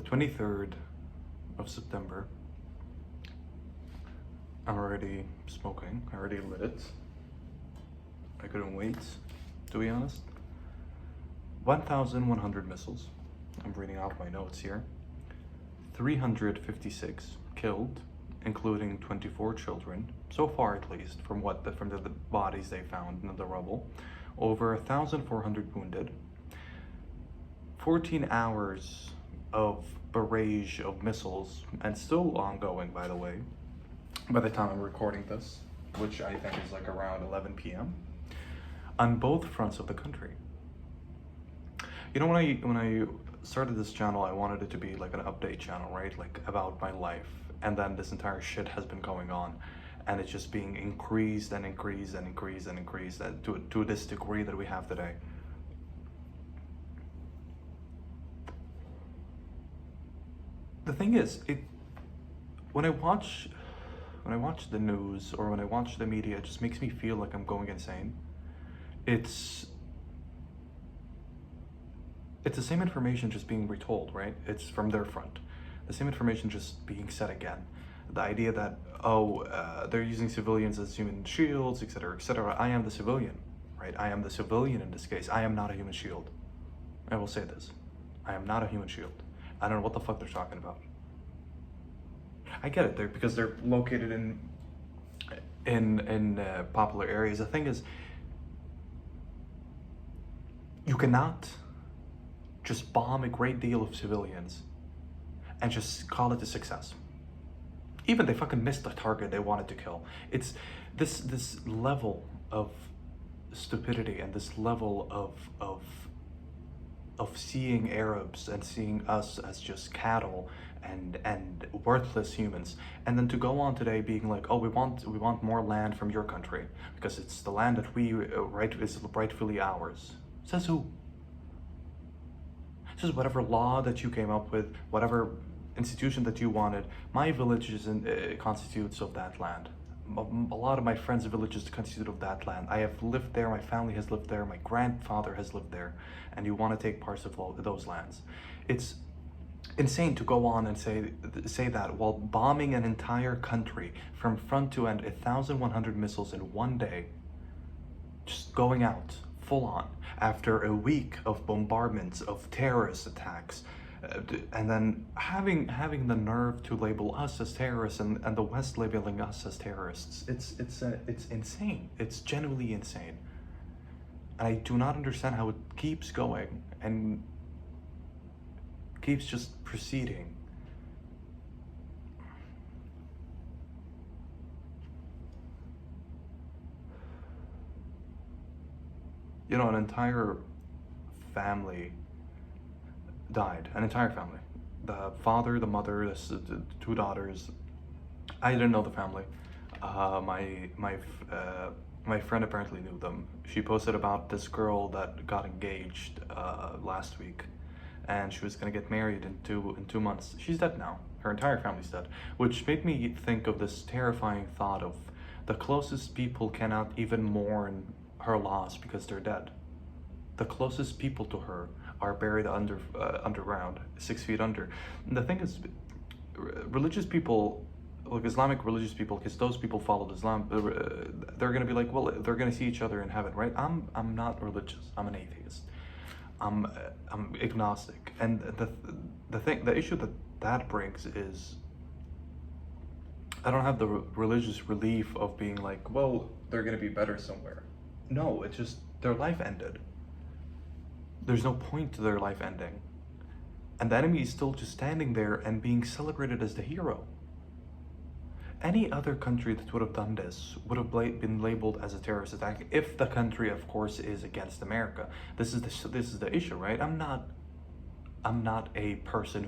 the 23rd of September. I'm already smoking. I already lit it. I couldn't wait, to be honest. 1,100 missiles. I'm reading out my notes here. 356 killed, including 24 children, so far at least, from the bodies they found in the rubble. Over 1,400 wounded. 14 hours of barrage of missiles, and still ongoing, by the way, by the time I'm recording this, which I think is like around 11 p.m. on both fronts of the country. You know, when I started this channel, I wanted it to be like an update channel, right? Like about my life, and then this entire shit has been going on, and it's just being increased and increased and increased and increased to this degree that we have today. The thing is, when I watch the news or when I watch the media, it just makes me feel like I'm going insane. It's the same information just being retold, right? It's from their front. The same information just being said again. The idea that, they're using civilians as human shields, etc., etc. I am the civilian, right? I am the civilian in this case. I am not a human shield. I will say this. I am not a human shield. I don't know what the fuck they're talking about. I get it, because they're located in popular areas. The thing is, you cannot just bomb a great deal of civilians and just call it a success. Even they fucking missed the target they wanted to kill. It's this level of stupidity and this level of seeing Arabs and seeing us as just cattle and worthless humans, and then to go on today being like, oh, we want more land from your country because it's the land that is rightfully ours. Says who? Says whatever law that you came up with, whatever institution that you wanted. My village constitutes of that land. A lot of my friends' villages constitute of that land. I have lived there, my family has lived there, my grandfather has lived there, and you want to take parts of those lands. It's insane to go on and say that while bombing an entire country from front to end, 1,100 missiles in one day, just going out full on after a week of bombardments, of terrorist attacks, and then having the nerve to label us as terrorists and the West labeling us as terrorists. It's insane. It's genuinely insane. And I do not understand how it keeps going and keeps just proceeding. You know, an entire family died. An entire family. The father, the mother, the two daughters. I didn't know the family. My friend apparently knew them. She posted about this girl that got engaged last week, and she was gonna get married in 2 months. She's dead now. Her entire family's dead, which made me think of this terrifying thought of the closest people cannot even mourn her loss because they're dead. The closest people to her are buried underground, 6 feet under. And the thing is, religious people, like Islamic religious people, because those people followed Islam, they're gonna be like, well, they're gonna see each other in heaven, right? I'm not religious. I'm an atheist. I'm agnostic, and the issue that brings is I don't have the religious relief of being like, well, they're gonna be better somewhere. No, it's just their life ended. There's no point to their life ending. And the enemy is still just standing there and being celebrated as the hero. Any other country that would have done this would have been labeled as a terrorist attack, if the country, of course, is against America. This is the issue, right? I'm not a person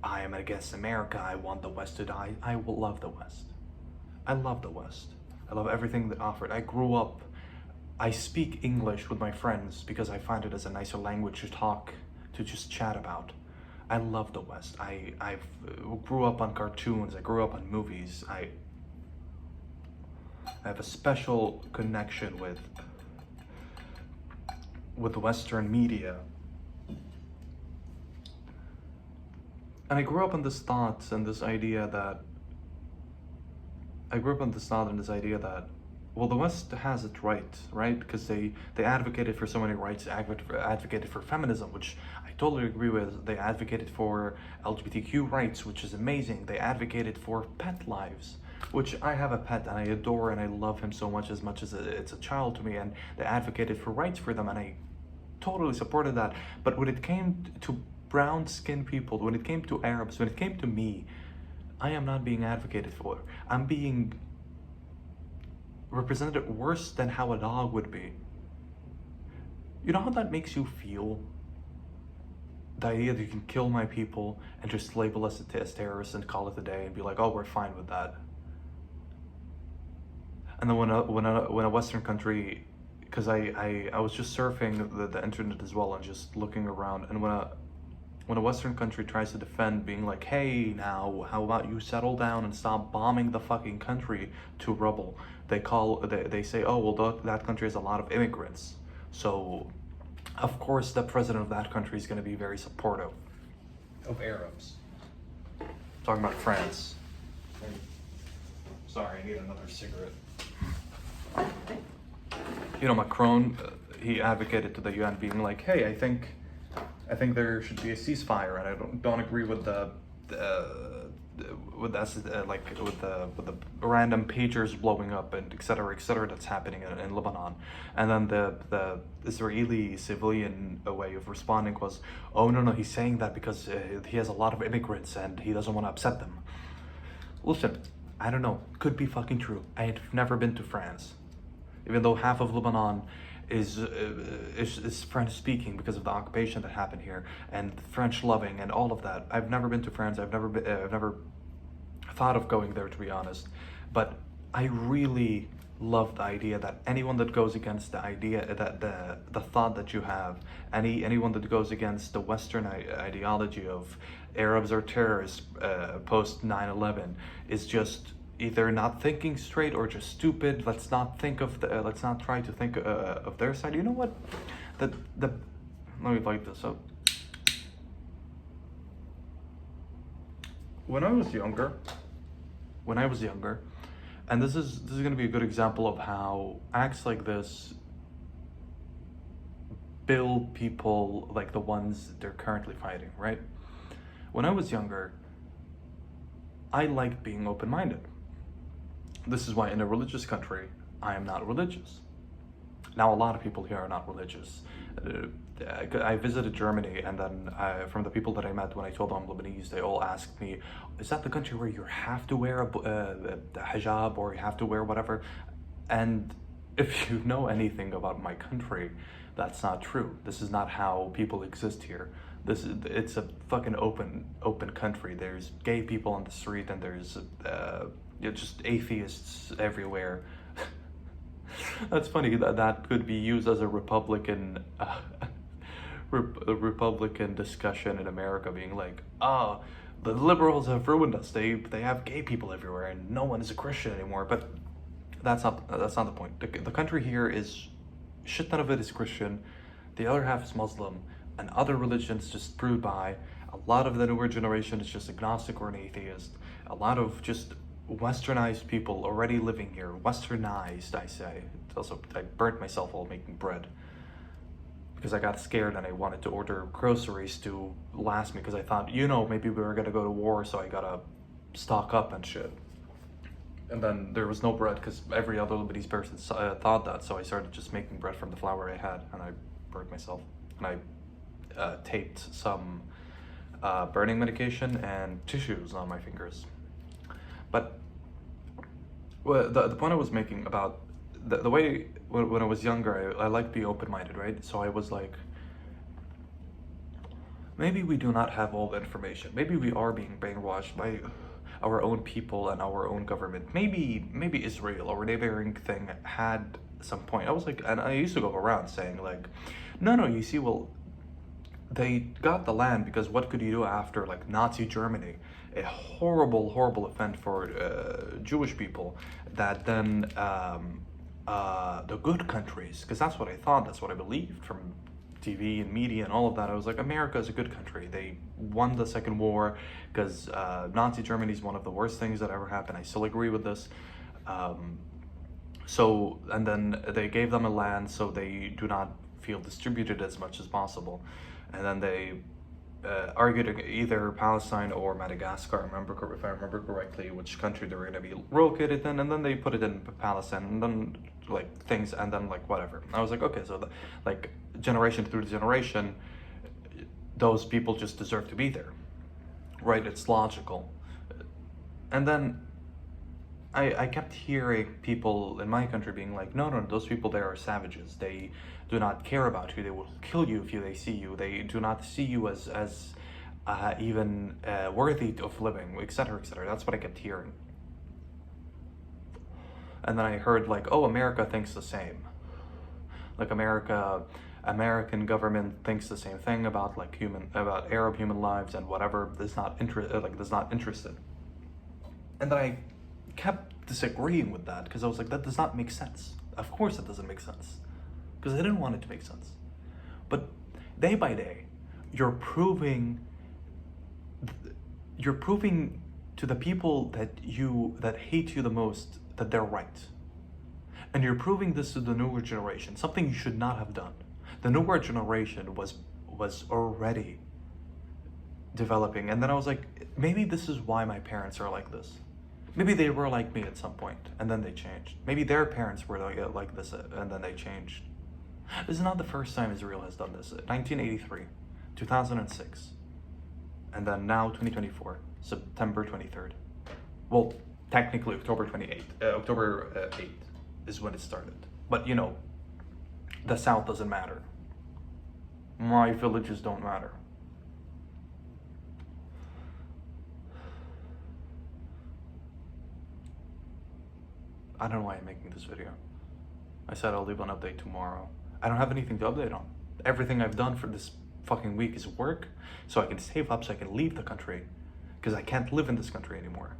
I am against America. I want the West to die. I will love the West. I love the West. I love everything that offered. I speak English with my friends because I find it as a nicer language to just chat about. I love the West. I grew up on cartoons. I grew up on movies. I have a special connection with Western media. And I grew up on this thought and this idea that I grew up on this thought and this idea that, well, the West has it right? Because they advocated for so many rights, advocated for feminism, which I totally agree with. They advocated for LGBTQ rights, which is amazing. They advocated for pet lives, which I have a pet and I adore and I love him so much as it's a child to me. And they advocated for rights for them, and I totally supported that. But when it came to brown-skinned people, when it came to Arabs, when it came to me, I am not being advocated for. I'm being represented worse than how a dog would be. You know how that makes you feel? The idea that you can kill my people and just label us as terrorists and call it a day and be like, oh, we're fine with that. And then when a Western country, because I was just surfing the internet as well and just looking around, and when a Western country tries to defend, being like, hey, now, how about you settle down and stop bombing the fucking country to rubble? They say, oh, well, that country has a lot of immigrants. So, of course, the president of that country is going to be very supportive of Arabs. Talking about France. Sorry, I need another cigarette. You know, Macron, he advocated to the UN being like, hey, I think there should be a ceasefire, and I don't agree with the random pagers blowing up and et cetera that's happening in Lebanon. And then the Israeli civilian way of responding was, oh no, he's saying that because he has a lot of immigrants and he doesn't want to upset them. Listen, I don't know, could be fucking true. I've never been to France, even though half of Lebanon is French speaking because of the occupation that happened here, and French loving and all of that. I've never been to France. I've never thought of going there, to be honest. But I really love the idea that anyone that goes against the idea that the thought that you have, anyone that goes against the Western ideology of Arabs are terrorists post 9/11 is just either not thinking straight or just stupid. Let's not try to think of their side. You know what? Let me light this up. When I was younger, and this is going to be a good example of how acts like this build people like the ones they're currently fighting, right? When I was younger, I liked being open-minded. This is why in a religious country, I am not religious. Now, a lot of people here are not religious. I visited Germany, and then from the people that I met when I told them I'm Lebanese, they all asked me, is that the country where you have to wear a hijab or you have to wear whatever? And if you know anything about my country, that's not true. This is not how people exist here. It's a fucking open country. There's gay people on the street, and there's just atheists everywhere. That's funny that could be used as a Republican Republican discussion in America, being like, the liberals have ruined us. They have gay people everywhere, and no one is a Christian anymore. But that's not the point. The country here is shit ton of it is Christian, the other half is Muslim, and other religions just brewed by. A lot of the newer generation is just agnostic or an atheist. A lot of just westernized people already living here. Westernized, I say. Also, I burnt myself while making bread because I got scared and I wanted to order groceries to last me because I thought, maybe we were gonna go to war, so I gotta stock up and shit. And then there was no bread because every other Lebanese person thought that, so I started just making bread from the flour I had, and I burnt myself. And I taped some burning medication and tissues on my fingers. But the point I was making about the way when I was younger, I liked being open-minded, right? So I was like, maybe we do not have all the information. Maybe we are being brainwashed by our own people and our own government. Maybe Israel or neighboring thing had some point. I was like, and I used to go around saying like, no, you see, well, they got the land because what could you do after like Nazi Germany? A horrible event for Jewish people that then the good countries, because that's what I thought, that's what I believed from TV and media and all of that, I was like, America is a good country. They won the Second War because Nazi Germany is one of the worst things that ever happened. I still agree with this. And then they gave them a land so they do not feel distributed as much as possible. And then they argued either Palestine or Madagascar, if I remember correctly, which country they were going to be located in, and then they put it in Palestine, and then whatever. I was like, okay, so generation through generation, those people just deserve to be there, right? It's logical. And then I kept hearing people in my country being like, no, those people there are savages. They do not care about you. They will kill you if they see you. They do not see you as even worthy of living, etc., etc. That's what I kept hearing. And then I heard like, oh, America thinks the same. Like American government thinks the same thing about about Arab human lives and whatever. Is not interested. And then I kept disagreeing with that because I was like, that does not make sense. Of course it doesn't make sense, because I didn't want it to make sense. But day by day, you're proving to the people that hate you the most that they're right. And you're proving this to the newer generation, something you should not have done. The newer generation was already developing, and then I was like, maybe this is why my parents are like this. Maybe they were like me at some point, and then they changed. Maybe their parents were like this, and then they changed. This is not the first time Israel has done this. 1983, 2006, and then now 2024, September 23rd. Well, technically October 8th is when it started. But the South doesn't matter. My villages don't matter. I don't know why I'm making this video. I said I'll leave an update tomorrow. I don't have anything to update on. Everything I've done for this fucking week is work, so I can save up so I can leave the country, because I can't live in this country anymore.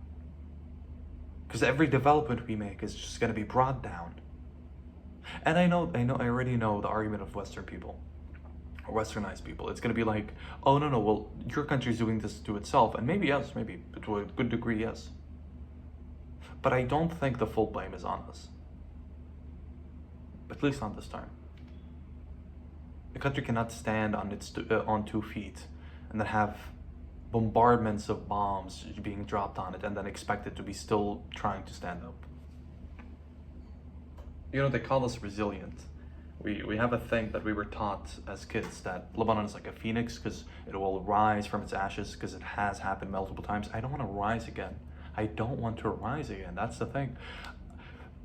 Because every development we make is just going to be brought down. And I already know the argument of Western people, or Westernized people. It's going to be like, oh no, well, your country's doing this to itself, and maybe yes, maybe to a good degree, yes. But I don't think the full blame is on us. At least not this time. The country cannot stand on 2 feet and then have bombardments of bombs being dropped on it and then expect it to be still trying to stand up. They call us resilient. We have a thing that we were taught as kids, that Lebanon is like a phoenix because it will rise from its ashes, because it has happened multiple times. I don't want to rise again. I don't want to rise again. That's the thing.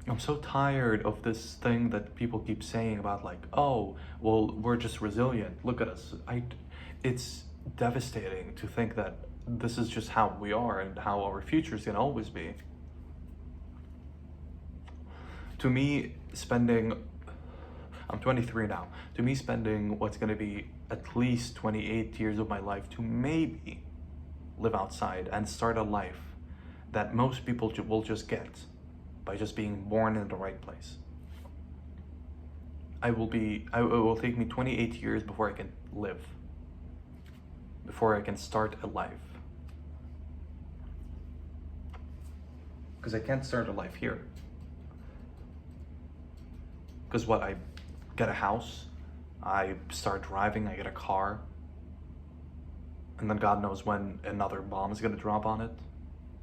I'm so tired of this thing that people keep saying about like, oh, well, we're just resilient. Look at us. It's devastating to think that this is just how we are and how our future is going to always be. To me, I'm 23 now. To me, spending what's going to be at least 28 years of my life to maybe live outside and start a life that most people will just get by just being born in the right place. It will take me 28 years before I can live, before I can start a life. Because I can't start a life here. Because I get a house, I start driving, I get a car, and then God knows when another bomb is going to drop on it.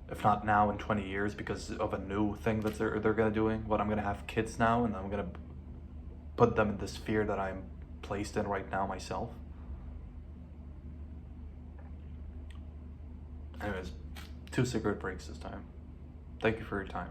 If not now, in 20 years, because of a new thing that they're going to doing. What, I'm going to have kids now, and I'm going to put them in this fear that I'm placed in right now myself. Anyways, 2 cigarette breaks this time. Thank you for your time.